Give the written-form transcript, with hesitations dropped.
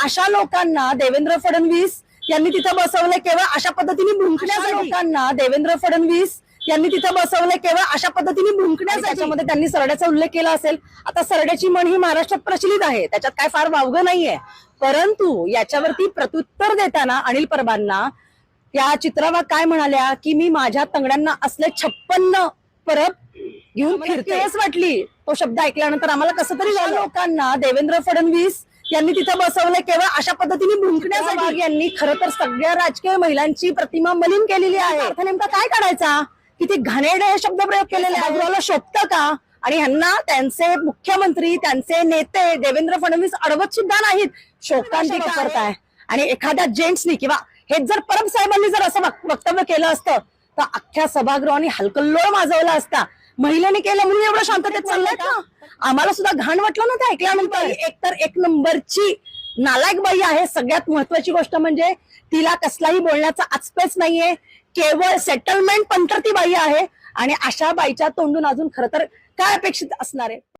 अशा लोकांना देवेंद्र फडणवीस यांनी तिथं बसवलं केवळ अशा पद्धतीने भुंकण्यासाठी। लोकांना देवेंद्र फडणवीस यांनी तिथं बसवलं केवळ अशा पद्धतीने भुंकण्यासाठी। त्याच्यामध्ये त्यांनी सरड्याचा उल्लेख केला असेल। आता सरड्याची म्हण ही महाराष्ट्रात प्रचलित आहे, त्याच्यात काय फार वावगं नाहीये, परंतु याच्यावरती प्रत्युत्तर देताना अनिल परबांना या चित्रावा काय म्हणाल्या की मी माझ्या तंगड्यांना असले 56 परत घेऊन फिरते वाटली। तो शब्द ऐकल्यानंतर आम्हाला कसं तरी झालं। लोकांना देवेंद्र फडणवीस यांनी तिथं बसवलं केवळ अशा पद्धतीने भुंकण्यासाठी। यांनी खरं तर सगळ्या राजकीय महिलांची प्रतिमा मलिन केलेली आहे। अर्थ नेमका काय काढायचा? किती घाणेरडे हे शब्दप्रयोग केलेले बाजूला शोभतं का? आणि ह्यांना त्यांचे मुख्यमंत्री त्यांचे नेते देवेंद्र फडणवीस अडवत सुद्धा नाहीत, शोकांतिका करताय। आणि एखाद्या जेंट्सनी किंवा हेच जर परब साहेबांनी जर असं वक्तव्य केलं असतं तर अख्ख्या सभागृहाने हलकल्लोळ माजवला असता। महिलेने केलं म्हणून एवढं शांततेत चाललंय का? आम्हाला सुद्धा घाण वाटलं ना ते ऐकल्यानंतर। एकतर एक नंबरची नालायक बाई आहे। सगळ्यात महत्वाची गोष्ट म्हणजे तिला कसलाही बोलण्याचा आचपेच नाहीये, केवळ सेटलमेंट पंतर ती बाई आहे। आणि अशा बाईच्या तोंडून अजून खरं तर काय अपेक्षित असणार आहे?